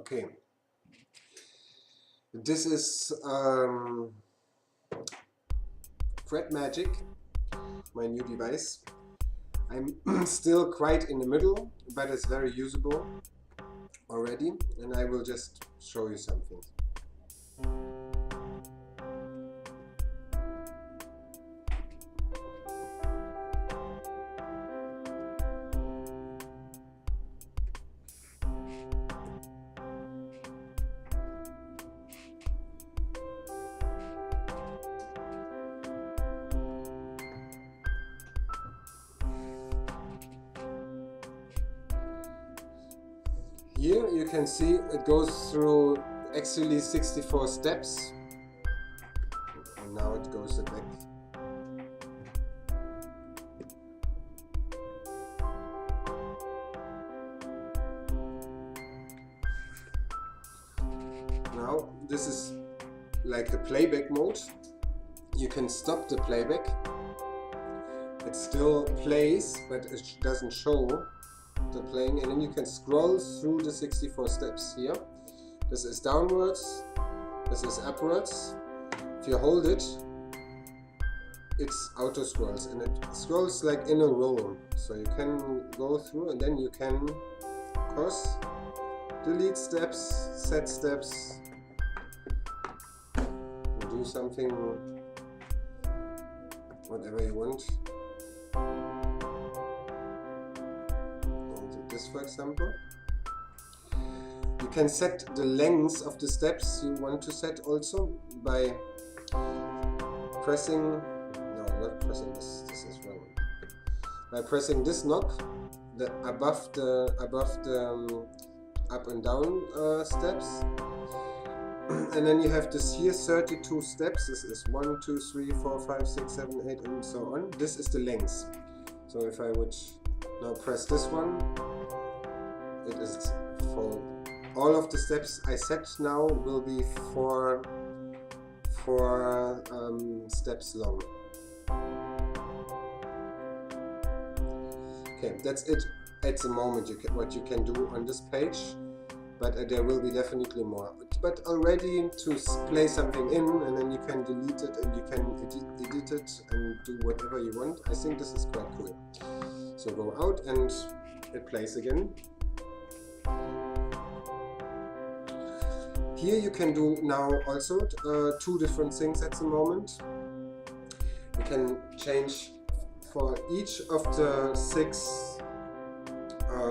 Okay, this is FretMagic, my new device. I'm still quite in the middle, but it's very usable already, and I will just show you something. Here you can see it goes through actually 64 steps, and now it goes back. Now this is like the playback mode. You can stop the playback. It still plays, but it doesn't show the playing, and then you can scroll through the 64 steps here. This is downwards, this is upwards. If you hold it, it's auto scrolls, and it scrolls like in a row. So you can go through, and then you can, of course, delete steps, set steps, do something, whatever you want. This, for example. You can set the length of the steps you want to set also by pressing, no, not pressing this is wrong. By pressing this knob, the above the up and down steps, and then you have this here 32 steps. This is 1, 2, 3, 4, 5, 6, 7, 8, and so on. This is the length. So if I would now press this one, it is for all of the steps I set now will be four steps long. Okay, that's it at the moment. What you can do on this page, but there will be definitely more. But already to play something in, and then you can delete it and you can edit it and do whatever you want. I think this is quite cool. So go out and it plays again. Here you can do now also two different things at the moment. You can change for each of the 6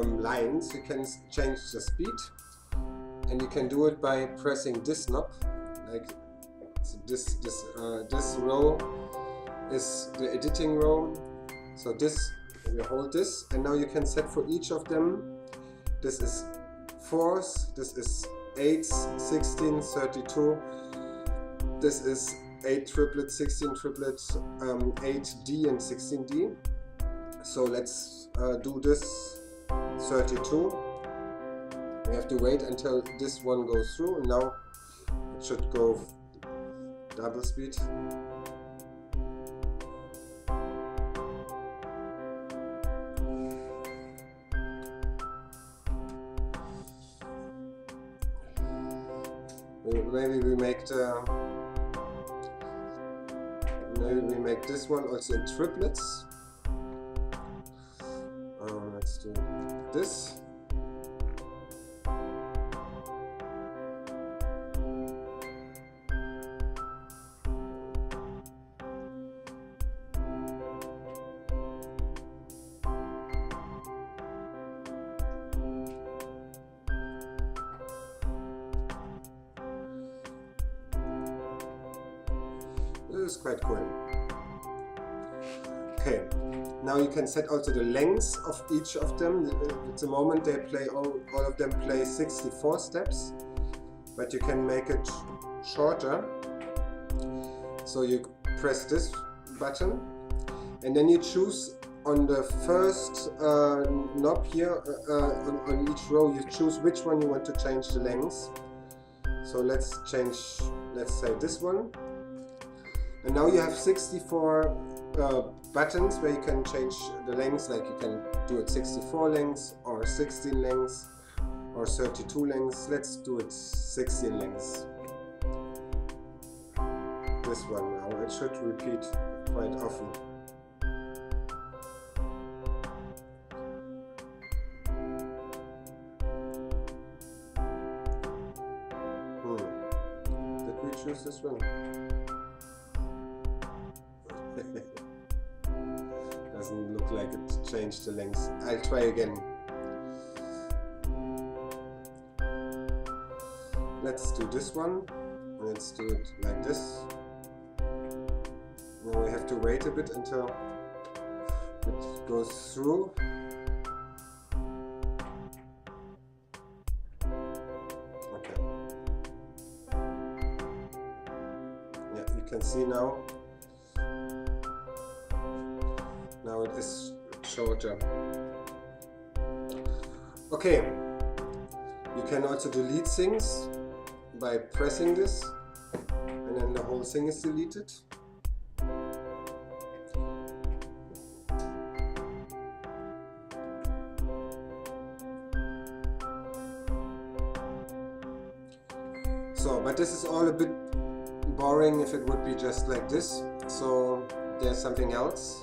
lines. You can change the speed, and you can do it by pressing this knob. Like this row is the editing row. So this, you hold this, and now you can set for each of them. This is 4s, this is 8s, 16, 32. This is 8 triplets, 16 triplets, 8D and 16D. So let's do this 32. We have to wait until this one goes through, and now it should go double speed. Maybe we make this one also in triplets. Let's do this. This is quite cool. Okay, now you can set also the length of each of them. At the moment they play all of them play 64 steps, but you can make it shorter. So you press this button, and then you choose on the first knob here on each row. You choose which one you want to change the length. So let's say this one. And now you have 64 buttons where you can change the lengths, like you can do it 64 lengths or 16 lengths or 32 lengths. Let's do it 16 lengths. This one now, it should repeat quite often. Did we choose this one? Doesn't look like it changed the length. I'll try again. Let's do this one. Let's do it like this. Now we have to wait a bit until it goes through. Okay. Yeah, you can see now. Now it is shorter. Okay. You can also delete things by pressing this, and then the whole thing is deleted. So, but this is all a bit boring if it would be just like this. So there's something else.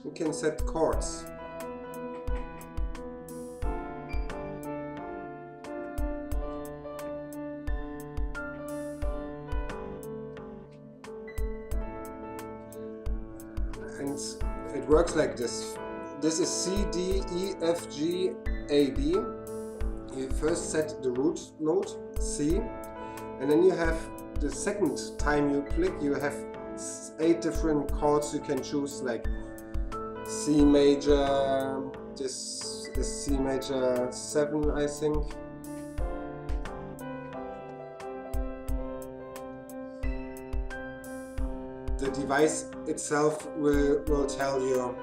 You can set chords. And it works like this. This is C, D, E, F, G, A, B. You first set the root note, C, and then you have the second time you click, you have 8 different chords you can choose, like C major, this is C major 7, I think. The device itself will tell you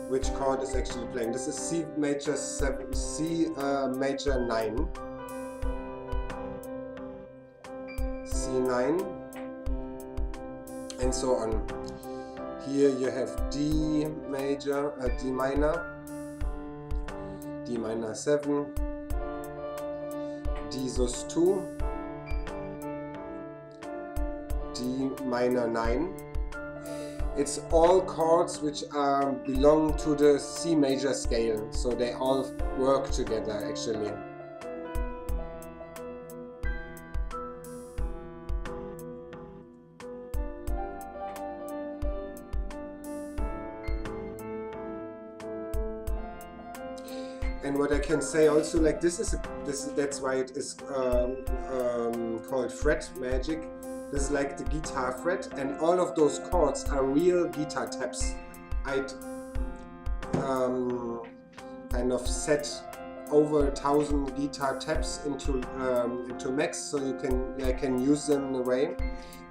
which chord is actually playing. This is C major 7, C major 9, C9, and so on. Here you have D major, D minor, D minor 7, D sus 2, D minor 9. It's all chords which belong to the C major scale, so they all work together actually. And what I can say also, like that's why it is called fret magic. This is like the guitar fret, and all of those chords are real guitar taps. I'd kind of set over 1,000 guitar taps into Max, so I can use them in a way.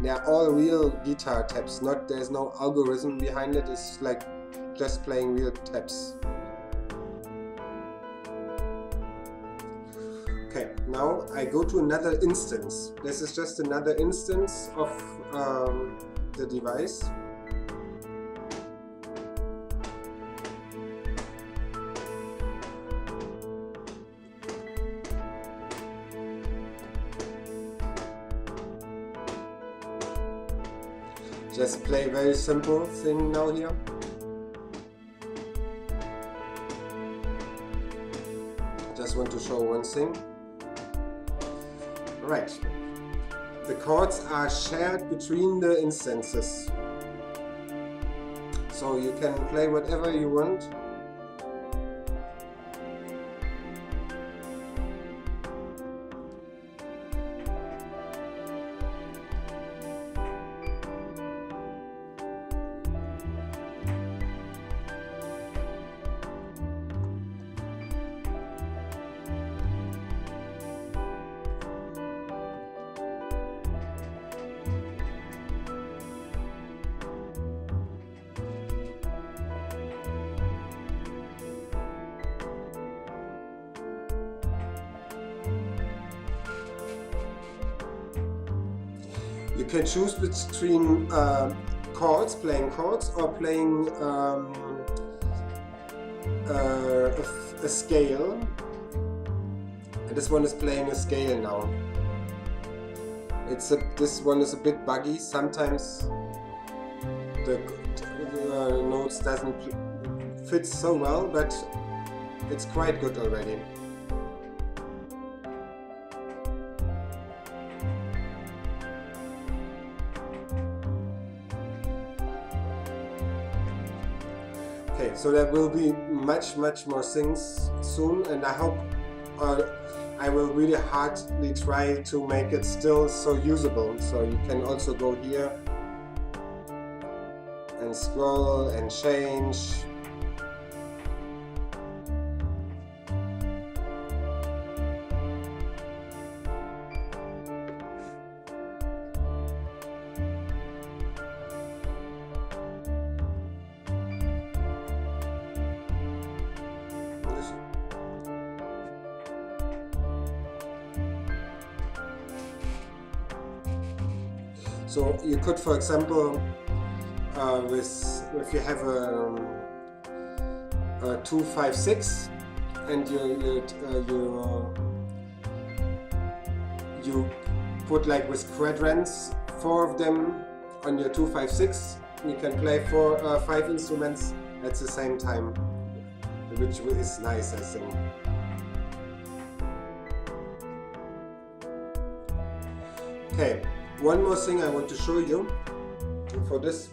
They are all real guitar taps. There's no algorithm behind it. It's like just playing real taps. Okay, now I go to another instance. This is just another instance of the device. Just play very simple thing now here. Just want to show one thing. Right, the chords are shared between the instances, so you can play whatever you want. You can choose between chords, playing chords, or playing a scale. And this one is playing a scale now. This one is a bit buggy. Sometimes the notes doesn't fit so well, but it's quite good already. Okay, so there will be much more things soon, and I hope I will really hardly try to make it still so usable. So you can also go here and scroll and change. So you could, for example, if you have a 2-5-6 and you put like with quadrants 4 of them on your 2-5-6, you can play 5 instruments at the same time, which is nice, I think. Okay. One more thing I want to show you. For this,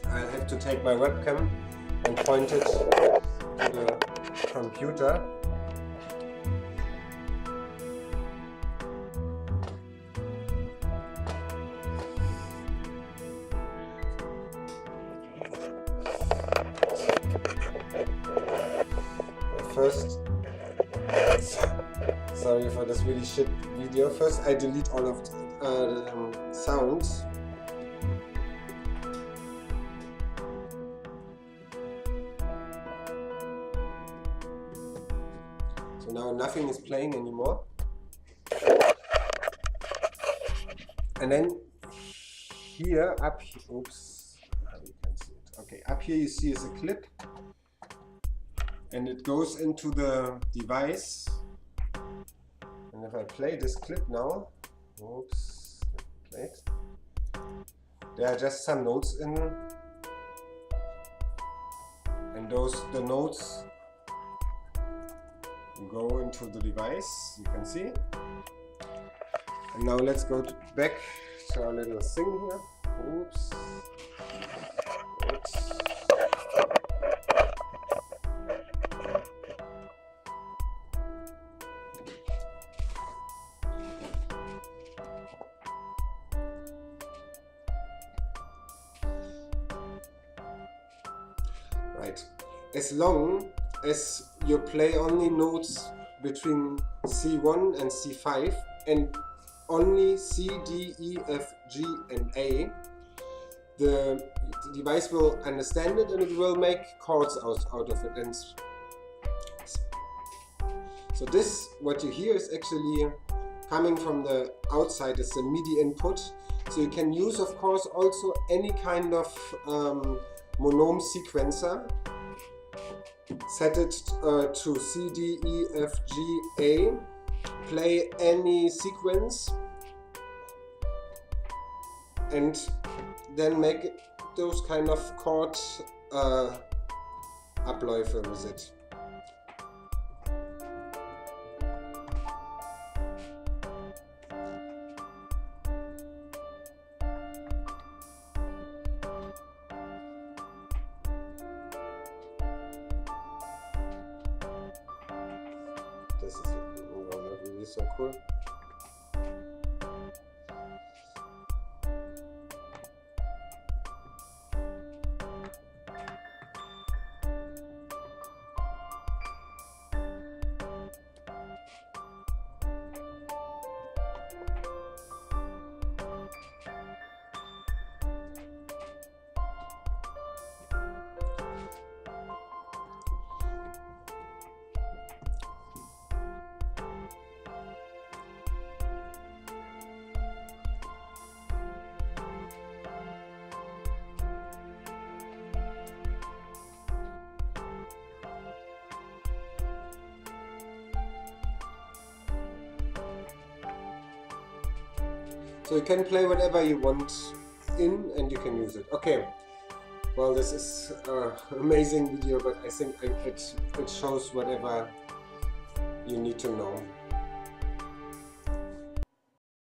I'll have to take my webcam and point it to the computer. First, sorry for this really shit video. First, I delete all of the sounds. So now nothing is playing anymore. And then here, up here, oops, you can see it. Okay, up here you see is a clip, and it goes into the device. And if I play this clip now, oops, played. There are just some notes in, and the notes go into the device. You can see. And now let's go back to our little thing here. Oops. Oops. Right. As long as you play only notes between C1 and C5 and only C, D, E, F, G and A, the device will understand it and it will make chords out of it. And so this, what you hear, is actually coming from the outside. It's a MIDI input. So you can use, of course, also any kind of monome sequencer. Set it to C, D, E, F, G, A. Play any sequence and then make those kind of chord Abläufe with it. This is not really so cool. So you can play whatever you want in and you can use it. Okay, well, this is an amazing video, but I think it shows whatever you need to know.